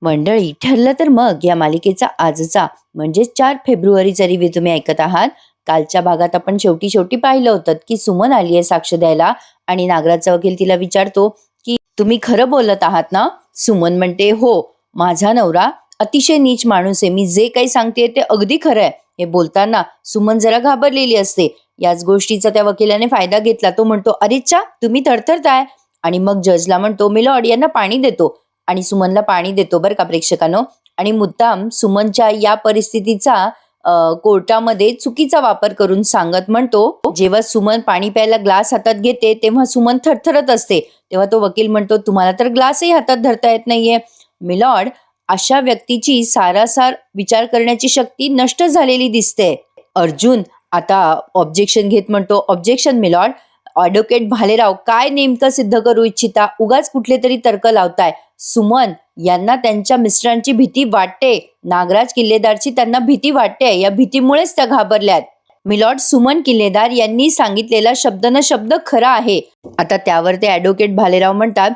मंडळी, ठरलं तर मग या मालिकेचा आजचा म्हणजे 4 फेब्रुवारीचा रिव्ह्यू तुम्ही ऐकत आहात. कालच्या भागात आपण शेवटी शेवटी पाहिलं होतं की सुमन आली आहे साक्ष द्यायला आणि नागराजचा वकील तिला विचारतो की तुम्ही खरं बोलत आहात ना? सुमन म्हणते, हो, माझा नवरा अतिशय नीच माणूस आहे, मी जे काही सांगते ते अगदी खरं आहे. हे बोलताना सुमन जरा घाबरलेली असते. याच गोष्टीचा त्या वकिलाने फायदा घेतला. तो म्हणतो, अरेच्चा, तुम्ही थरथरताय. आणि मग जजला म्हणतो, मिलॉर्ड, यांना पाणी देतो. आणि सुमनला पाणी देतो बरं का प्रेक्षकांनो. आणि मुद्दाम सुमनच्या या परिस्थितीचा कोर्टामध्ये चुकीचा वापर करून सांगत म्हणतो, जेव्हा सुमन पाणी प्यायला ग्लास हातात घेते तेव्हा सुमन थरथरत असते. तेव्हा तो वकील म्हणतो, तुम्हाला तर ग्लासही हातात धरता येत नाहीये. मिलॉर्ड, अशा व्यक्तीची सारासार विचार करण्याची शक्ती नष्ट झालेली दिसते. अर्जुन आता ऑब्जेक्शन घेत म्हणतो, ऑब्जेक्शन मिलॉर्ड. ॲडव्होकेट भालेराव, काय नेमकं सिद्ध करू इच्छिता? उगाच कुठले तरी तर्क लावताय. सुमन यांना त्यांच्या मिस्टरांची भीती वाटते. नागराज किल्लेदारची त्यांना भीती वाटते. या भीतीमुळेच त्या घाबरल्यात. मिलॉर्ड, सुमन किल्लेदार यांनी सांगितलेला शब्द न शब्द खरा आहे. आता त्यावर ते ॲडव्होकेट भालेराव म्हणतात,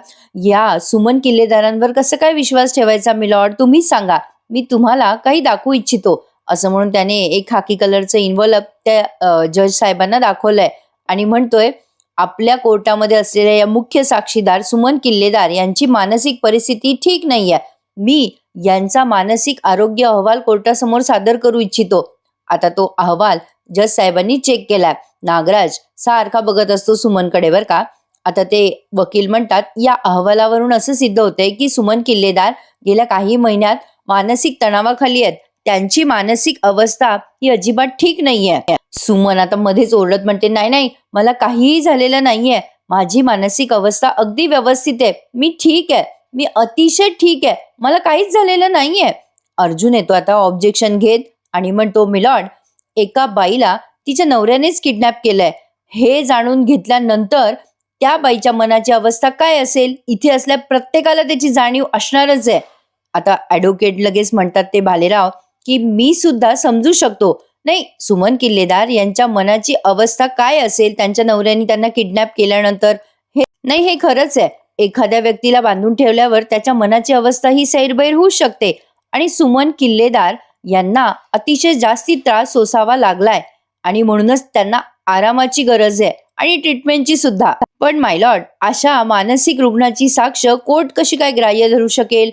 या सुमन किल्लेदारांवर कसं काय विश्वास ठेवायचा मिलॉर्ड? तुम्हीच सांगा, मी तुम्हाला काही दाखवू इच्छितो. असं म्हणून त्याने एक खाकी कलरचं इन्व्हॉल्व त्या जज साहेबांना दाखवलंय आणि म्हणतोय, आपल्या कोर्टामध्ये असलेल्या या मुख्य साक्षीदार सुमन किल्लेदार यांची मानसिक परिस्थिती ठीक नाहीये. मी यांचा मानसिक आरोग्य अहवाल कोर्टासमोर सादर करू इच्छितो. आता तो अहवाल जज साहेबांनी चेक केलाय. नागराज सारखा बघत असतो सुमनकडे बरं का. आता ते वकील म्हणतात, या अहवालावरून असं सिद्ध होतंय की सुमन किल्लेदार गेल्या काही महिन्यात मानसिक तणावाखाली आहेत. त्यांची मानसिक अवस्था ही अजिबात ठीक नाहीये. सुमन आता मध्येच ओरडत म्हणते, नाही नाही, मला काहीही झालेलं नाहीये. माझी मानसिक अवस्था अगदी व्यवस्थित आहे. मी ठीक आहे. मी अतिशय ठीक आहे. मला काहीच झालेलं नाहीये. अर्जुन येतो आता ऑब्जेक्शन घेत आणि म्हणतो, मिलॉर्ड, एका बाईला तिच्या नवऱ्यानेच किडनॅप केलंय. हे जाणून घेतल्यानंतर त्या बाईच्या मनाची अवस्था काय असेल? इथे असल्या प्रत्येकाला त्याची जाणीव असणारच आहे. आता ॲडव्होकेट लगेच म्हणतात ते भालेराव की मी सुद्धा समजू शकतो. नाही, सुमन किल्लेदार यांच्या मनाची अवस्था काय असेल त्यांच्या नवऱ्याने त्यांना किडनॅप केल्यानंतर, हे खरंच आहे. एखाद्या व्यक्तीला बांधून ठेवल्यावर त्याच्या मनाची अवस्था ही सैरभैर होऊ शकते. आणि सुमन किल्लेदार यांना अतिशय जास्ती त्रास सोसावा लागलाय आणि म्हणूनच त्यांना आरामाची गरज आहे आणि ट्रीटमेंटची सुद्धा. पण मायलॉर्ड, अशा मानसिक रुग्णाची साक्ष कोर्ट कशी काय ग्राह्य धरू शकेल?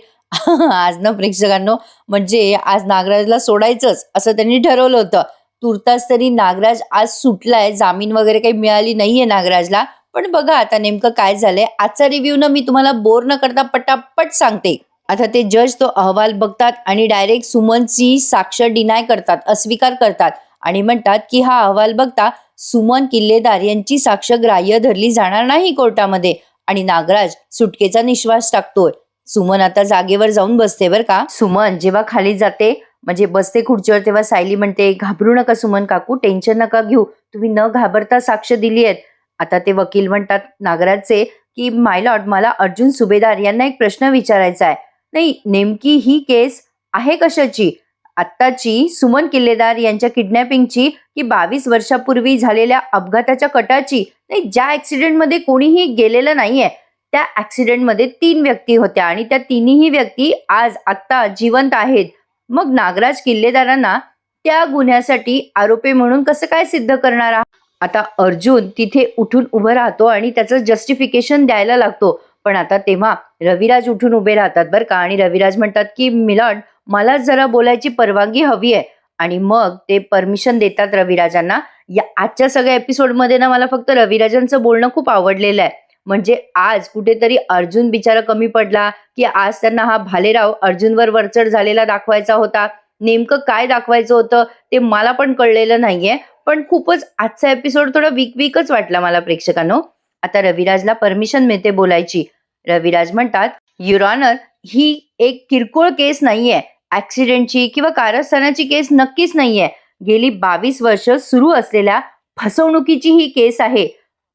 आज ना प्रेक्षकांनो, म्हणजे आज नागराजला सोडायचंच असं त्यांनी ठरवलं होतं. तुर्तास तरी नागराज आज सुटलाय. जामीन वगैरे काही मिळाली नाहीये नागराजला. पण बघा आता नेमकं काय झालंय. आजचा रिव्ह्यू ना मी तुम्हाला बोर न करता पटापट सांगते. आता ते जज तो अहवाल बघतात आणि डायरेक्ट सुमनची साक्ष डिनाय करतात, अस्वीकार करतात आणि म्हणतात की हा अहवाल बघता सुमन किल्लेदार यांची साक्ष ग्राह्य धरली जाणार नाही कोर्टामध्ये. आणि नागराज सुटकेचा निश्वास टाकतोय. सुमन आता जागेवर जाऊन बसते बरं का. सुमन जेव्हा खाली जाते म्हणजे बसते खुर्चीवर, तेव्हा सायली म्हणते, घाबरू नका सुमन काकू, टेन्शन नका घेऊ, तुम्ही न घाबरता साक्ष दिली आहेत. आता ते वकील म्हणतात नागराजचे की मायलॉर्ड, मला अर्जुन सुभेदार यांना एक प्रश्न विचारायचा आहे. नाही, नेमकी ही केस आहे कशाची? आत्ताची सुमन किल्लेदार यांच्या किडनॅपिंगची की 22 वर्षापूर्वी झालेल्या अपघाताच्या कटाची? नाही, ज्या ऍक्सिडेंटमध्ये कोणीही गेलेलं नाहीये, त्या ऍक्सिडेंटमध्ये 3 व्यक्ती होत्या आणि त्या तिन्ही व्यक्ती आज आत्ता जिवंत आहेत. मग नागराज किल्लेदारांना त्या गुन्ह्यासाठी आरोपी म्हणून कसं काय सिद्ध करणार आहात? आता अर्जुन तिथे उठून उभं राहतो आणि त्याचं जस्टिफिकेशन द्यायला लागतो. पण आता तेव्हा रविराज उठून उभे राहतात बरं का. आणि रविराज म्हणतात की मिलॉर्ड, मला जरा बोलायची परवानगी हवी आहे. आणि मग ते परमिशन देतात रविराजांना. या आजच्या सगळ्या एपिसोडमध्ये ना मला फक्त रविराजांचं बोलणं खूप आवडलेलं आहे. म्हणजे आज कुठेतरी अर्जुन बिचारा कमी पडला की आज त्यांना हा भालेराव अर्जुनवर वरचढ झालेला दाखवायचा होता. नेमकं काय दाखवायचं होतं ते मला पण कळलेलं नाहीये. पण खूपच आजचा एपिसोड थोडा वीकच वाटला मला प्रेक्षकांनो. आता रविराजला परमिशन मिळते बोलायची. रविराज म्हणतात, युअर ऑनर, ही एक किरकोळ केस नाहीये. ऍक्सिडेंटची किंवा कारस्थानाची केस नक्कीच नाहीये. गेली 22 वर्ष सुरू असलेल्या फसवणुकीची ही केस आहे.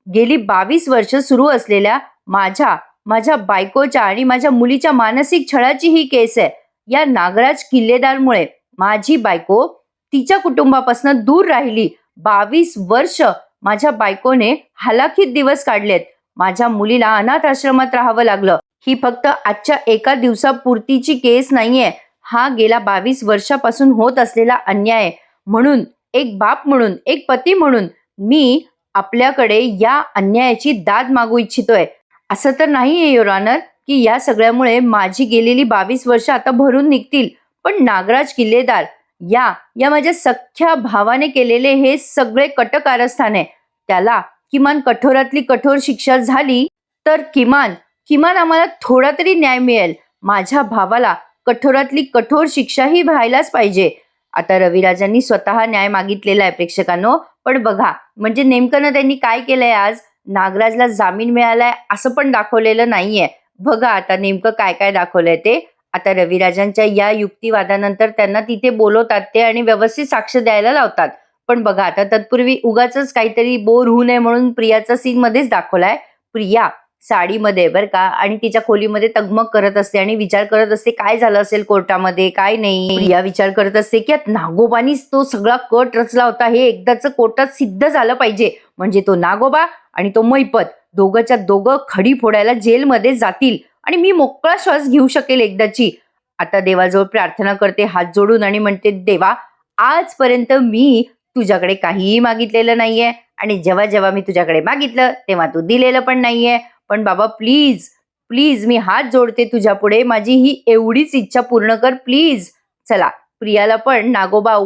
गेली 22 वर्ष सुरू असलेल्या माझ्या बायकोच्या आणि माझ्या मुलीच्या मानसिक छळाची ही केस आहे. या नागराज किल्लेदारमुळे माझी बायको तिच्या कुटुंबापासून दूर राहिली. 22 वर्ष माझ्या बायकोने हालाखीत दिवस काढलेत. माझ्या मुलीला अनाथ आश्रमात राहावं लागलं. ही फक्त आजच्या एका दिवसापुरतीची केस नाहीये, हा गेल्या 22 वर्षापासून होत असलेला अन्याय आहे. म्हणून एक बाप म्हणून, एक पती म्हणून मी आपल्याकडे या अन्यायाची दाद मागू इच्छितोय. असं तर नाहीये युअर ऑनर की या सगळ्यामुळे माझी गेलेली 22 वर्ष आता भरून निघतील, पण नागराज किल्लेदार या या माझ्या सख्ख्या भावाने केलेले हे सगळे कट कारस्थान आहे. त्याला किमान कठोरातली कठोर शिक्षा झाली तर किमान किमान आम्हाला थोडा तरी न्याय मिळेल. माझ्या भावाला कठोरातली कठोर शिक्षाही व्हायलाच पाहिजे. आता रविराजांनी स्वतः न्याय मागितलेला आहे प्रेक्षकांनो. पण बघा, म्हणजे नेमकं ना त्यांनी काय केलंय, आज नागराजला जामीन मिळालाय असं पण दाखवलेलं नाहीये. बघा आता नेमकं काय काय दाखवलंय ते. आता रविराजांच्या या युक्तिवादानंतर त्यांना तिथे बोलवतात ते आणि व्यवस्थित साक्ष द्यायला लावतात. पण बघा आता तत्पूर्वी उगाच काहीतरी बोर होऊ नये म्हणून प्रियाचा सीन मध्येच दाखवलाय. प्रिया साडीमध्ये बरं का, आणि तिच्या खोलीमध्ये तगमग करत असते आणि विचार करत असते काय झालं असेल कोर्टामध्ये काय नाही. प्रिया विचार करत असते की नागोबानीच तो सगळा कट रचला होता, हे एकदाच कोर्टात सिद्ध झालं पाहिजे. म्हणजे तो नागोबा आणि तो मैपत दोघंच्या दोघं खडी फोडायला जेलमध्ये जातील आणि मी मोकळा श्वास घेऊ शकेल एकदाची. आता देवाजवळ प्रार्थना करते हात जोडून आणि म्हणते, देवा आजपर्यंत मी तुझ्याकडे काहीही मागितलेलं नाहीये आणि जेव्हा जेव्हा मी तुझ्याकडे मागितलं तेव्हा तू दिलेलं पण नाहीये. पण बाबा प्लीज प्लीज मी हात जोडते तुझ्या पुढे, माझी ही एवढीच इच्छा पूर्ण कर प्लीज. चला, प्रियाला पण नागोबा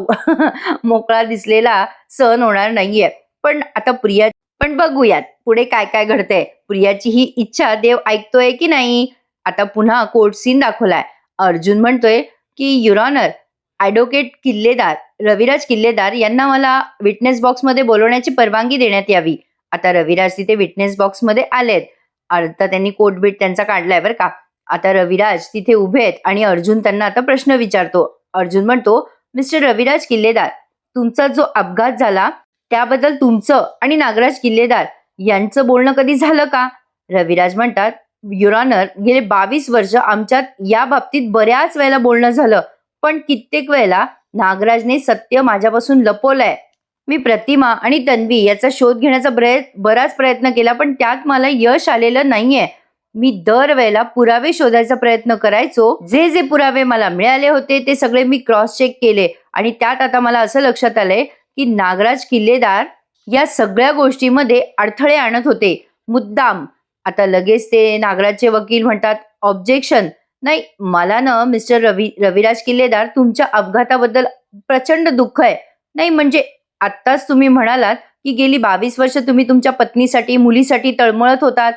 मोकळा दिसलेला सहन होणार नाहीये. पण आता प्रिया पण बघूयात पुढे काय काय घडतंय. प्रियाची ही इच्छा देव ऐकतोय की नाही. आता पुन्हा कोर्ट सीन दाखवलाय. अर्जुन म्हणतोय की युअर ऑनर, ॲडव्होकेट किल्लेदार रविराज किल्लेदार यांना मला विटनेस बॉक्समध्ये बोलवण्याची परवानगी देण्यात यावी. आता रविराज तिथे विटनेस बॉक्समध्ये आलेत. आता त्यांनी कोटबीट त्यांचा काढलाय बरं का. आता रविराज तिथे उभे आहेत आणि अर्जुन त्यांना आता प्रश्न विचारतो. अर्जुन म्हणतो, मिस्टर रविराज किल्लेदार, तुमचा जो अपघात झाला त्याबद्दल तुमचं आणि नागराज किल्लेदार यांचं बोलणं कधी झालं का. रविराज म्हणतात, युअर ऑनर, गेले 22 वर्ष आमच्यात या बाबतीत बऱ्याच वेळेला बोलणं झालं, पण कित्येक वेळेला नागराजने सत्य माझ्यापासून लपवलंय. मी प्रतिमा आणि तन्वी याचा शोध घेण्याचा बराच प्रयत्न केला, पण त्यात मला यश आलेलं नाहीये. मी दरवेळेला पुरावे शोधायचा प्रयत्न करायचो. जे जे पुरावे मला मिळाले होते ते सगळे मी क्रॉस चेक केले आणि त्यात आता मला असं लक्षात आलंय की नागराज किल्लेदार या सगळ्या गोष्टीमध्ये अडथळे आणत होते मुद्दाम. आता लगेच ते नागराजचे वकील म्हणतात, ऑब्जेक्शन. नाही, मला ना मिस्टर रविराज किल्लेदार तुमच्या अपघाताबद्दल प्रचंड दुःख आहे. नाही म्हणजे आत्ताच तुम्ही म्हणालात की गेली 22 वर्ष तुम्ही तुमच्या पत्नीसाठी मुलीसाठी तळमळत होतात.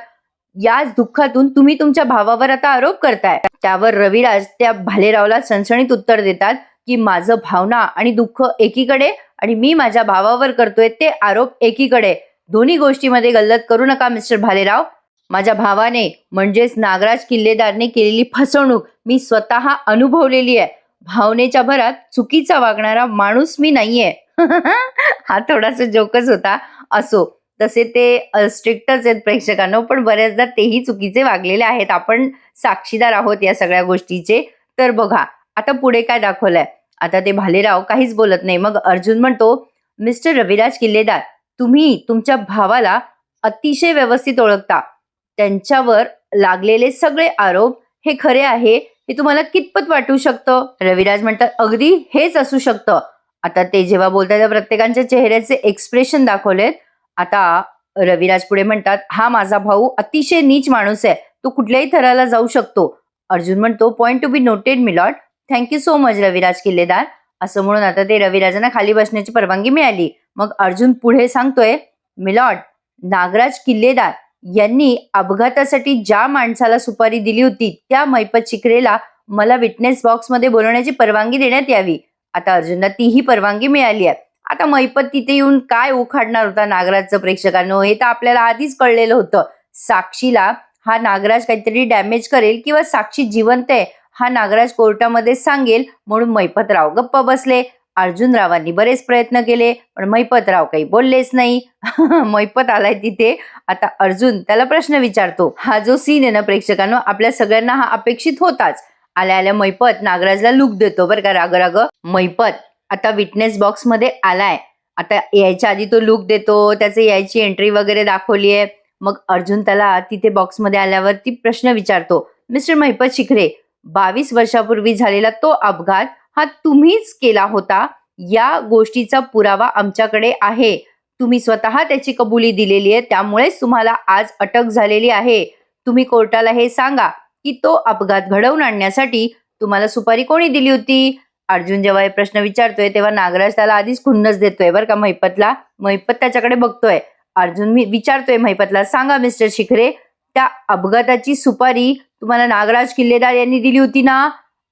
याच दुःखातून तुम्ही तुमच्या भावावर आता आरोप करताय. त्यावर रविराज त्या भालेरावला सणसणीत उत्तर देतात की माझं भावना आणि दुःख एकीकडे आणि मी माझ्या भावावर करतोय ते आरोप एकीकडे. दोन्ही गोष्टीमध्ये गल्लत करू नका मिस्टर भालेराव. माझ्या भावाने म्हणजेच नागराज किल्लेदारने केलेली फसवणूक मी स्वतः अनुभवलेली आहे. भावनेच्या भरात चुकीचा वागणारा माणूस मी नाहीये. हा थोडासा जोकच होता. असो, तसे ते स्ट्रिक्टच आहेत प्रेक्षकांनो, पण बऱ्याचदा तेही चुकीचे वागलेले आहेत. आपण साक्षीदार आहोत या सगळ्या गोष्टीचे. तर बघा आता पुढे काय दाखवलंय. आता ते भालेराव काहीच बोलत नाही. मग अर्जुन म्हणतो, मिस्टर रविराज किल्लेदार, तुम्ही तुमच्या भावाला अतिशय व्यवस्थित ओळखता. त्यांच्यावर लागलेले सगळे आरोप हे खरे आहे हे तुम्हाला कितपत वाटू शकतं. रविराज म्हणतात, अगदी हेच असू शकतं. आता ते जेव्हा बोलतात त्या प्रत्येकांच्या चेहऱ्याचे एक्सप्रेशन दाखवलेत. आता रविराज पुढे म्हणतात, हा माझा भाऊ अतिशय नीच माणूस आहे, तो कुठल्याही थराला जाऊ शकतो. अर्जुन म्हणतो, point to be noted milord, thank you so much Raviraj Killedar. असं म्हणून आता ते रविराजांना खाली बसण्याची परवानगी मिळाली. मग अर्जुन पुढे सांगतोय, मिलॉर्ड, नागराज किल्लेदार यांनी अपघातासाठी ज्या माणसाला सुपारी दिली होती त्या मैपत शिकरेला मला विटनेस बॉक्समध्ये बोलवण्याची परवानगी देण्यात यावी. आता अर्जुनला तीही परवानगी मिळाली आहे. आता मैपत तिथे येऊन काय उखाडणार होता नागराजचं प्रेक्षकांनो, हे तर आपल्याला आधीच कळलेलं होतं. साक्षीला हा नागराज काहीतरी डॅमेज करेल किंवा साक्षी जिवंत आहे हा नागराज कोर्टामध्ये सांगेल म्हणून मैपतराव गप्प बसले. अर्जुनरावांनी बरेच प्रयत्न केले पण मैपतराव काही बोललेच नाही. मैपत आलाय तिथे. आता अर्जुन त्याला प्रश्न विचारतो. हा जो सीन आहे ना प्रेक्षकांनो, आपल्या सगळ्यांना हा अपेक्षित होताच. आल्या आल्या मैपत नागराजला लुक देतो बरं का, राग राग. मैपत आता विटनेस बॉक्स मध्ये आलाय. आता यायच्या आधी तो लुक देतो, त्याचे यायची एंट्री वगैरे दाखवली आहे. मग अर्जुन त्याला तिथे बॉक्समध्ये आल्यावरती प्रश्न विचारतो, मिस्टर महिपत शिखरे, 22 वर्षापूर्वी झालेला तो अपघात हा तुम्हीच केला होता, या गोष्टीचा पुरावा आमच्याकडे आहे. तुम्ही स्वतः त्याची कबुली दिलेली आहे, त्यामुळेच तुम्हाला आज अटक झालेली आहे. तुम्ही कोर्टाला हे सांगा की तो अपघात घडवून आणण्यासाठी तुम्हाला सुपारी कोणी दिली होती? अर्जुन जेव्हा हे प्रश्न विचारतोय तेव्हा नागराज त्याला आधीच खुन्नस देतोय बरं का महिपतला. महिपत त्याच्याकडे बघतोय. अर्जुन विचारतोय महिपतला, सांगा मिस्टर शिखरे, त्या अपघाताची सुपारी तुम्हाला नागराज किल्लेदार यांनी दिली होती ना?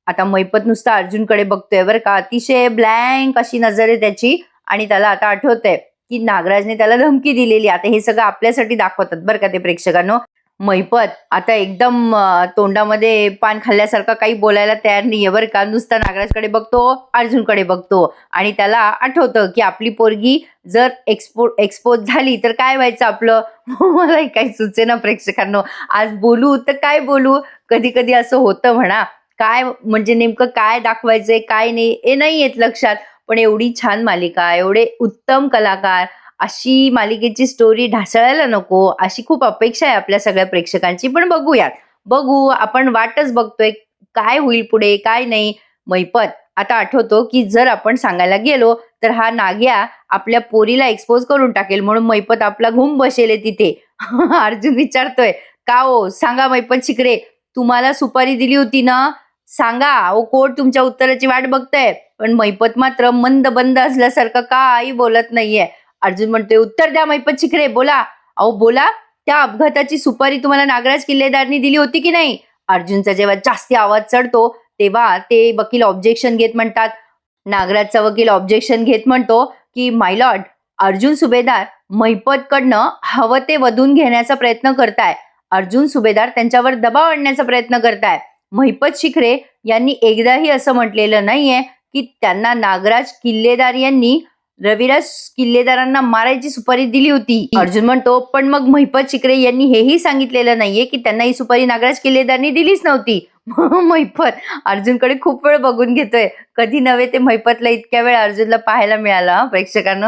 आता महिपत नुसता अर्जुनकडे बघतोय बरं का. अतिशय ब्लँक अशी नजर आहे त्याची आणि त्याला आता आठवतंय की नागराजने त्याला धमकी दिलेली. आता हे सगळं आपल्यासाठी दाखवतात बरं का ते प्रेक्षकांनो. महिपत आता एकदम तोंडामध्ये पान खाल्ल्यासारखं काही बोलायला तयार नाहीये बरं का. नुसता नागराजकडे बघतो, अर्जुनकडे बघतो आणि त्याला आठवतं की आपली पोरगी जर एक्सपोज झाली तर काय व्हायचं आपलं. मलाही काही सुचेना प्रेक्षकांनो, आज बोलू तर काय बोलू. कधी कधी असं होतं म्हणा. काय म्हणजे नेमकं काय दाखवायचंय काय नाही हे नाही येत लक्षात. पण एवढी छान मालिका, एवढे उत्तम कलाकार, अशी मालिकेची स्टोरी ढासळायला नको अशी खूप अपेक्षा आहे आपल्या सगळ्या प्रेक्षकांची. पण बघूयात, बघू आपण वाटच बघतोय काय होईल पुढे काय नाही. महिपत आता आठवतो की जर आपण सांगायला गेलो तर हा नाग्या आपल्या पोरीला एक्सपोज करून टाकेल, म्हणून महिपत आपला घुम बसेल तिथे. अर्जुन विचारतोय, का हो सांगा महिपत शिखरे, तुम्हाला सुपारी दिली होती ना? सांगा. ओ कोर्ट तुमच्या उत्तराची वाट बघतोय. पण महिपत मात्र मंद बंद असल्यासारखं काही बोलत नाहीये. अर्जुन म्हणतोय, उत्तर द्या महिपत शिखरे, बोला. अहो बोला, त्या अपघाताची सुपारी तुम्हाला नागराज किल्लेदारनी दिली होती की नाही? अर्जुनचा जेव्हा जास्ती आवाज चढतो तेव्हा ते वकील ऑब्जेक्शन घेत म्हणतात. नागराजचा वकील ऑब्जेक्शन घेत म्हणतो की माय लॉर्ड, अर्जुन सुभेदार महिपतकडनं हवं ते वधून घेण्याचा प्रयत्न करताय. अर्जुन सुभेदार त्यांच्यावर दबाव आणण्याचा प्रयत्न करताय. महिपत शिखरे यांनी एकदाही असं म्हटलेलं नाहीये की त्यांना नागराज किल्लेदार यांनी रविराज किल्लेदारांना मारायची सुपारी दिली होती. अर्जुन म्हणतो, पण मग महिपत शिखरे यांनी हेही सांगितलेलं नाहीये की त्यांना ही सुपारी नागराज किल्लेदारनी दिलीच नव्हती. महिपत अर्जुनकडे खूप वेळ बघून घेतोय. कधी नव्हे ते महिपतला इतक्या वेळ अर्जुनला पाहायला मिळाला प्रेक्षकांनो.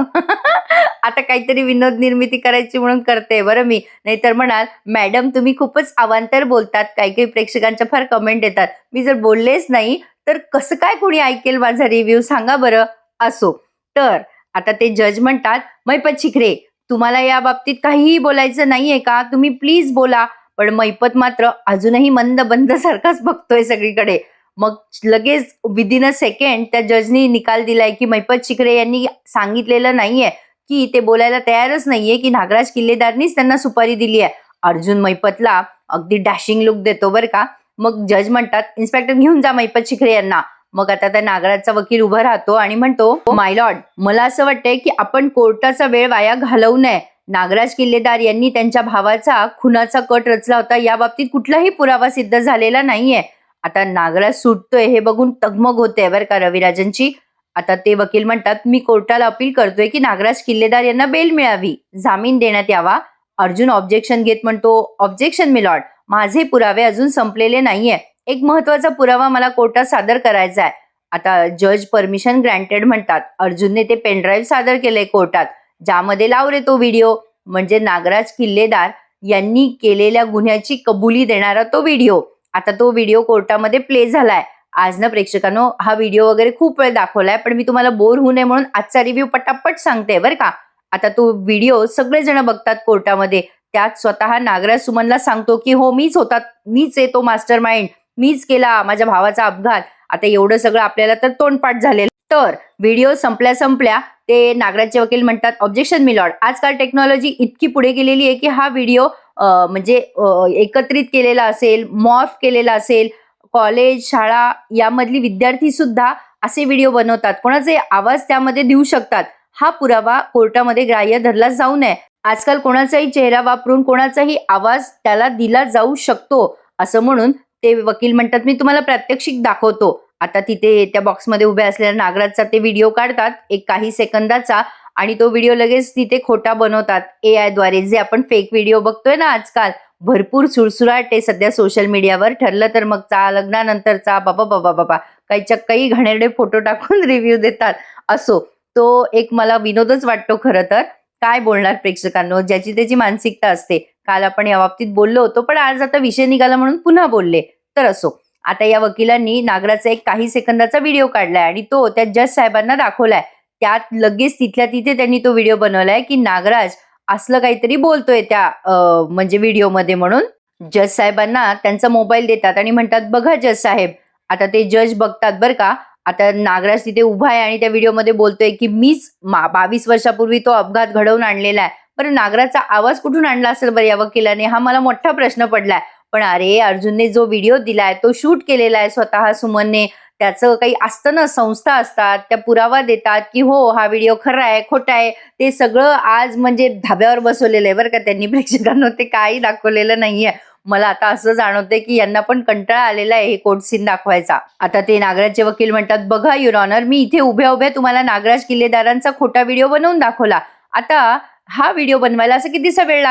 आता काहीतरी विनोद निर्मिती करायची म्हणून करते बरं मी. नाहीतर म्हणाल, मॅडम तुम्ही खूपच अवांतर बोलतात. काही काही प्रेक्षकांच्या फार कमेंट येतात. मी जर बोललेच नाही तर कसं काय कोणी ऐकेल माझा रिव्ह्यू सांगा बरं. असो तर आता ते जज म्हणतात, महिपत शिखरे तुम्हाला या बाबतीत काहीही बोलायचं नाहीये का? तुम्ही प्लीज बोला. पण महिपत मात्र अजूनही मंद बंद सारखाच बघतोय सगळीकडे. मग लगेच विदिन अ सेकंड त्या जजनी निकाल दिलाय की महिपत शिखरे यांनी सांगितलेलं नाहीये की ते बोलायला तयारच नाहीये की नागराज किल्लेदारनीच त्यांना सुपारी दिली आहे. अर्जुन महिपतला अगदी डॅशिंग लुक देतो बरं का. मग जज म्हणतात, इन्स्पेक्टर घेऊन जा महिपत शिखरे यांना. मग आता त्या नागराजचा वकील उभा राहतो आणि म्हणतो, माय लॉर्ड, मला असं वाटतंय की आपण कोर्टाचा वेळ वाया घालवू नये. नागराज किल्लेदार यांनी त्यांच्या भावाचा खुनाचा कट रचला होता, या बाबतीत कुठलाही पुरावा सिद्ध झालेला नाहीये. आता नागराज सुटतोय हे बघून तगमग होते बरं का रविराजनची. आता ते वकील म्हणतात, मी कोर्टाला अपील करतोय की नागराज किल्लेदार यांना बेल मिळावी, जामीन देण्यात यावा. अर्जुन ऑब्जेक्शन घेत म्हणतो, ऑब्जेक्शन मी लॉर्ड, माझे पुरावे अजून संपलेले नाहीये. एक महत्वाचा पुरावा मला कोर्टात सादर करायचा आहे. आता जज परमिशन ग्रँटेड म्हणतात. अर्जुनने ते पेनड्राईव्ह सादर केलंय कोर्टात, ज्यामध्ये लाव रे तो व्हिडिओ, म्हणजे नागराज किल्लेदार यांनी केलेल्या गुन्ह्याची कबुली देणारा तो व्हिडिओ. आता तो व्हिडिओ कोर्टामध्ये प्ले झालाय. आज ना प्रेक्षकांनो, हा व्हिडिओ वगैरे खूप वेळ दाखवलाय, पण मी तुम्हाला बोर होऊ नये म्हणून आजचा रिव्ह्यू पटापट सांगते बरं का. आता तो व्हिडिओ सगळेजण बघतात कोर्टामध्ये. त्यात स्वतः नागराज सुमनला सांगतो की हो मीच होता, मीच आहे तो मास्टर माइंड, मीच केला माझ्या भावाचा अपघात. आता एवढं सगळं आपल्याला तर तोंडपाठ झालेलं. तर व्हिडिओ संपल्या ते नागराजचे वकील म्हणतात, ऑब्जेक्शन मी लॉर्ड, आजकाल टेक्नॉलॉजी इतकी पुढे गेलेली आहे की हा व्हिडिओ म्हणजे एकत्रित केलेला असेल, मॉर्फ केलेला असेल. कॉलेज शाळा यामधली विद्यार्थी सुद्धा असे व्हिडिओ बनवतात, कोणाचे आवाज त्यामध्ये देऊ शकतात. हा पुरावा कोर्टामध्ये ग्राह्य धरला जाऊ नये. आजकाल कोणाचाही चेहरा वापरून कोणाचाही आवाज त्याला दिला जाऊ शकतो असं म्हणून ते वकील म्हणतात, मी तुम्हाला प्रात्यक्षिक दाखवतो. आता तिथे त्या बॉक्समध्ये उभ्या असलेल्या नागराजचा ते व्हिडिओ काढतात एक काही सेकंदाचा आणि तो व्हिडिओ लगेच तिथे खोटा बनवतात AI द्वारे. जे आपण फेक व्हिडिओ बघतोय ना आजकाल, भरपूर सुळसुळाट आहे सध्या सोशल मीडियावर. ठरलं तर मग लग्नानंतरचा बाबा बाबा बाबा काही घाणेरडे फोटो टाकून रिव्ह्यू देतात. असो, तो एक मला विनोदच वाटतो खरं तर. काय बोलणार प्रेक्षकांनो, ज्याची त्याची मानसिकता असते. काल आपण या बाबतीत बोललो होतो, पण आज आता विषय निघाला म्हणून पुन्हा बोलले. तर असो, आता या वकिलांनी नागराचा एक काही सेकंदाचा व्हिडिओ काढलाय आणि तो त्या जज साहेबांना दाखवलाय. त्यात लगेच तिथल्या तिथे त्यांनी तो व्हिडिओ बनवलाय, की नागराज असलं काहीतरी बोलतोय त्या म्हणजे व्हिडिओमध्ये म्हणून. जज साहेबांना त्यांचा मोबाईल देतात आणि म्हणतात, "बघा जज साहेब." आता ते जज बघतात बरं का. आता नागराज तिथे उभा आहे आणि त्या व्हिडिओमध्ये बोलतोय, की मीच 22 वर्षापूर्वी तो अपघात घडवून आणलेला आहे. बरं नागराजचा आवाज कुठून आणला असेल बरं या वकिलाने? हा मला मोठा प्रश्न पडलाय. पण अरे अर्जुनने जो व्हिडिओ दिलाय, तो शूट केलेला आहे स्वतः सुमनने. त्याचं काही असतं ना, संस्था असतात, त्या पुरावा देतात, की हो हा व्हिडिओ खरा आहे, खोटा आहे. ते सगळं आज म्हणजे धाब्यावर बसवलेलं आहे बरं का त्यांनी. प्रेक्षकांना ते काही दाखवलेलं नाहीये. मला आता असं जाणवतंय, की यांना पण कंटाळा आलेला आहे हे कोर्ट सीन दाखवायचा. आता ते नागराजचे वकील म्हणतात, "बघा युअर ऑनर, मी इथे उभ्या-उभ्या तुम्हाला नागराज किल्लेदारांचा खोटा व्हिडिओ बनवून दाखवला. आता हा व्हिडिओ बनवायला असं कितीसा वेळ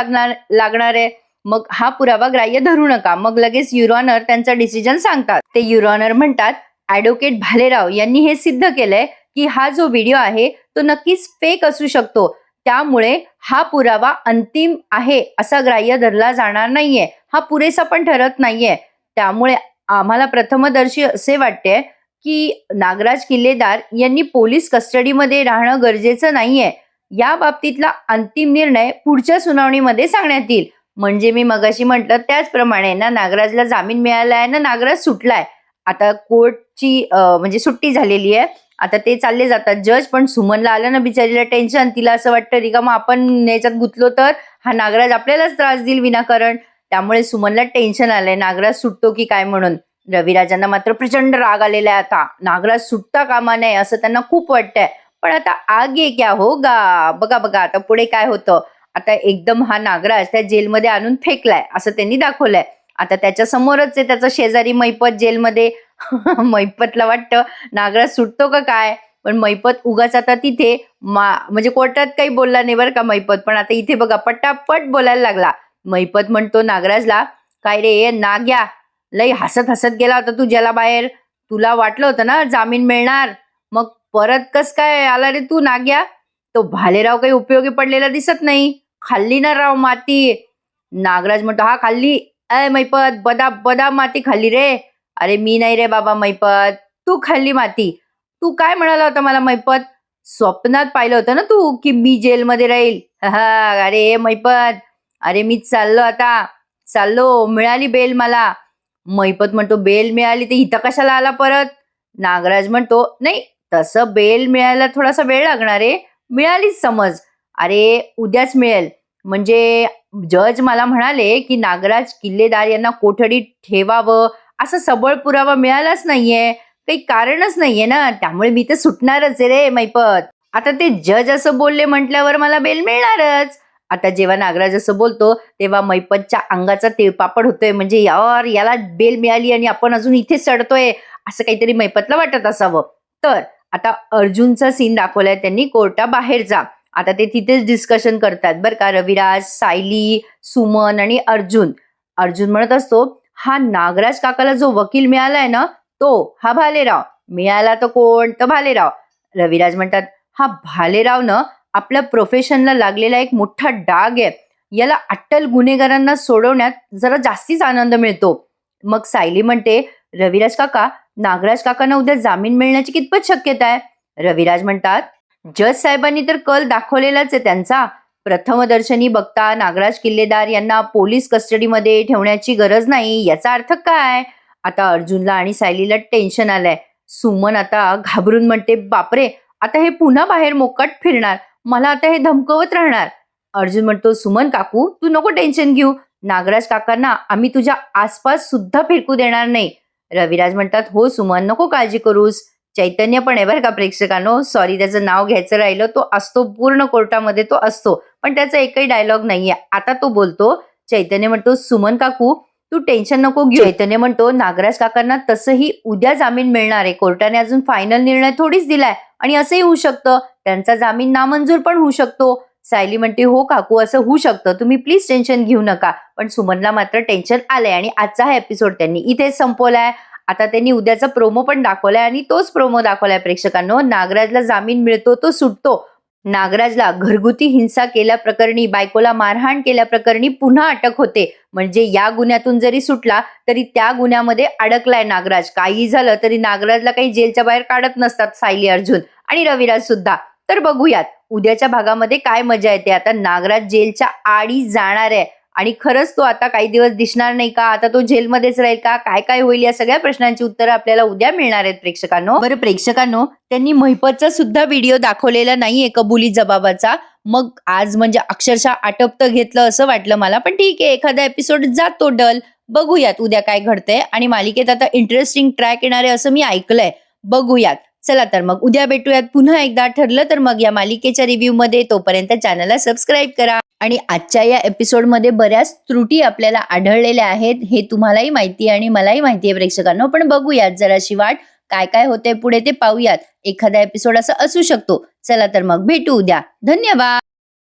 लागणार आहे? मग हा पुरावा ग्राह्य धरू नका." मग लगेच युअर ऑनर त्यांचा डिसिजन सांगतात. ते युअर ऑनर म्हणतात, "ॲडव्होकेट भालेराव यांनी हे सिद्ध केलंय, की हा जो व्हिडिओ आहे तो नक्कीच फेक असू शकतो. त्यामुळे हा पुरावा अंतिम आहे असा ग्राह्य धरला जाणार नाहीये. हा पुरेसा पण ठरत नाहीये. त्यामुळे आम्हाला प्रथमदर्शी असे वाटते, की नागराज किल्लेदार यांनी पोलीस कस्टडीमध्ये राहणं गरजेचं नाहीये. या बाबतीतला अंतिम निर्णय पुढच्या सुनावणीमध्ये सांगण्यात येईल." म्हणजे मी मगाशी म्हटलं त्याचप्रमाणे ना नागराजला जामीन मिळालाय ना नागराज सुटलाय. आता कोर्टची म्हणजे सुट्टी झालेली आहे. आता ते चालले जातात जज. पण सुमनला आलं ना बिचारीला टेन्शन. तिला असं वाटतं रिकामं आपण याच्यात गुंतलो तर हा नागराज आपल्यालाच त्रास देईल विनाकारण. त्यामुळे सुमनला टेन्शन आलंय नागराज सुटतो की काय म्हणून. रविराजांना मात्र प्रचंड राग आलेला आहे आता. नागराज सुटता कामा नये असं त्यांना खूप वाटतंय. पण आता आगे क्या होगा? बघा बघा आता पुढे काय होतं. आता एकदम हा नागराज त्या जेलमध्ये आणून फेकलाय असं त्यांनी दाखवलंय. आता त्याच्या समोरच आहे त्याचा शेजारी मैपत जेलमध्ये. मैपतला वाटतं नागराज सुटतो का काय? पण मैपत उगाच आता तिथे म्हणजे कोर्टात काही बोलला नाही बरं का मैपत. पण आता इथे बघा पटापट बोलायला लागला. मैपत म्हणतो नागराजला, "काय रे नाग्या, लई हसत-हसत गेला होता तू जेलाबाहेर. तुला वाटलं होतं ना जामीन मिळणार. मग परत कस काय आला रे तू नाग्या? तो भालेराव काही उपयोगी पडलेला दिसत नाही. खाल्ली ना राव माती." नागराज म्हणतो, "हा खाल्ली. अय मैपत बदाम माती खाल्ली रे." "अरे मी नाही रे बाबा मैपत, तू खाल्ली माती." "तू काय म्हणाला होता मला मैपत? स्वप्नात पाहिलं होतं ना तू, की मी जेलमध्ये राहील." "हां, अरे मैपत, अरे मी चाललो आता, चाललो. मिळाली बेल मला." मैपत म्हणतो, "बेल मिळाली तर इथं कशाला आला परत?" नागराज म्हणतो, "नाही, तसं बेल मिळायला थोडासा वेळ लागणार आहे. मिळालीच समज." "अरे उद्याच मिळेल." म्हणजे जज मला म्हणाले, की नागराज किल्लेदार यांना कोठडीत ठेवावं असा सबळ पुरावा मिळालाच नाहीये. काही कारणच नाहीये ना. त्यामुळे मी तर सुटणारच आहे रे मैपत. आता ते जज असं बोलले म्हटल्यावर मला बेल मिळणारच. आता जेव्हा नागराज असं बोलतो, तेव्हा मैपतच्या अंगाचा तिळपापड होतोय. म्हणजे यार याला बेल मिळाली आणि आपण अजून इथेच चढतोय, असं काहीतरी मैपतला वाटत असावं. तर आता अर्जुनचा सीन दाखवलाय त्यांनी कोर्टाबाहेरचा. आता ते तिथेच डिस्कशन करतात बरं का. रविराज, सायली, सुमन आणि अर्जुन. अर्जुन म्हणत असतो, "हा नागराज काकाला जो वकील मिळालाय ना, तो हा भालेराव. मिळाला तर कोण? तर भालेराव." रविराज म्हणतात, "हा भालेरावनं आपल्या प्रोफेशनला लागलेला एक मोठा डाग आहे. याला अट्टल गुन्हेगारांना सोडवण्यात जरा जास्तीच आनंद मिळतो." मग सायली म्हणते, "रविराज काका, नागराज काकांना उद्या जामीन मिळण्याची कितपत शक्यता आहे?" रविराज म्हणतात, "जज साहेबांनी तर कल दाखवलेलाच आहे त्यांचा. प्रथमदर्शनी बघता नागराज किल्लेदार यांना पोलीस कस्टडीमध्ये ठेवण्याची गरज नाही. याचा अर्थ काय?" आता अर्जुनला आणि सायलीला टेन्शन आलंय. सुमन आता घाबरून म्हणते, "बापरे, आता हे पुन्हा बाहेर मोकाट फिरणार. मला आता हे धमकवत राहणार." अर्जुन म्हणतो, "सुमन काकू, तू नको टेन्शन घेऊ. नागराज काकांना आम्ही तुझ्या आसपास सुद्धा फिरकू देणार नाही." रविराज म्हणतात, "हो सुमन, नको काळजी करूस." चैतन्य पण आहे बरं का प्रेक्षकांनो. सॉरी त्याचं नाव घ्यायचं राहिलं. तो असतो पूर्ण कोर्टामध्ये तो असतो. पण त्याचा एकही डायलॉग नाहीये. आता तो बोलतो. चैतन्य म्हणतो, "सुमन काकू, तू टेन्शन नको घेऊ." चैतन्य म्हणतो, "नागराज काकांना तसंही उद्या जामीन मिळणार आहे. कोर्टाने अजून फायनल निर्णय थोडीच दिलाय आणि असंही होऊ शकतं. त्यांचा जामीन नामंजूर पण होऊ शकतो." सायली म्हणते, "हो काकू, असं होऊ शकतं. तुम्ही प्लीज टेन्शन घेऊ नका." पण सुमनला मात्र टेन्शन आलंय आणि आजचा हा एपिसोड त्यांनी इथेच संपवलाय. आता त्यांनी उद्याचा प्रोमो पण दाखवलाय आणि तोच प्रोमो दाखवलाय प्रेक्षकांनो. नागराजला जामीन मिळतो, तो सुटतो. नागराजला घरगुती हिंसा केल्याप्रकरणी, बायकोला मारहाण केल्याप्रकरणी पुन्हा अटक होते. म्हणजे या गुन्ह्यातून जरी सुटला तरी त्या गुन्ह्यामध्ये अडकलाय नागराज. काही झालं तरी नागराजला काही जेलच्या बाहेर काढत नसतात सायली अर्जुन आणि रविराज सुद्धा. तर बघूयात उद्याच्या भागामध्ये काय मजा येते. आता नागराज जेलच्या आडी जाणार आहे आणि खरंच तो आता काही दिवस दिसणार नाही का? आता तो जेलमध्येच राहील का? काय काय होईल? या सगळ्या प्रश्नांची उत्तरं आपल्याला उद्या मिळणार आहेत प्रेक्षकांनो. बरं प्रेक्षकांनो, त्यांनी महिपतचा सुद्धा व्हिडिओ दाखवलेला नाहीये कबुली जबाबाचा. मग आज म्हणजे अक्षरशः आटपतं घेतलं असं वाटलं मला. पण ठीक आहे, एखादा एपिसोड जातो डल. बघूयात उद्या काय घडतंय. आणि मालिकेत आता इंटरेस्टिंग ट्रॅक येणार आहे असं मी ऐकलंय. बघूयात. चला तर मग उद्या भेटूयात पुन्हा एकदा. ठरलं तर मग या मालिकेच्या रिव्ह्यू मध्ये. तोपर्यंत चॅनलला सबस्क्राईब करा. आणि आजच्या या एपिसोडमध्ये बऱ्याच त्रुटी आपल्याला आढळलेल्या आहेत, हे तुम्हालाही माहिती आहे आणि मलाही माहिती आहे प्रेक्षकांनो. पण बघूयात जराशी वाट. काय काय होते पुढे ते पाहूयात. एखादा एपिसोड असा असू शकतो. चला तर मग भेटू उद्या. धन्यवाद.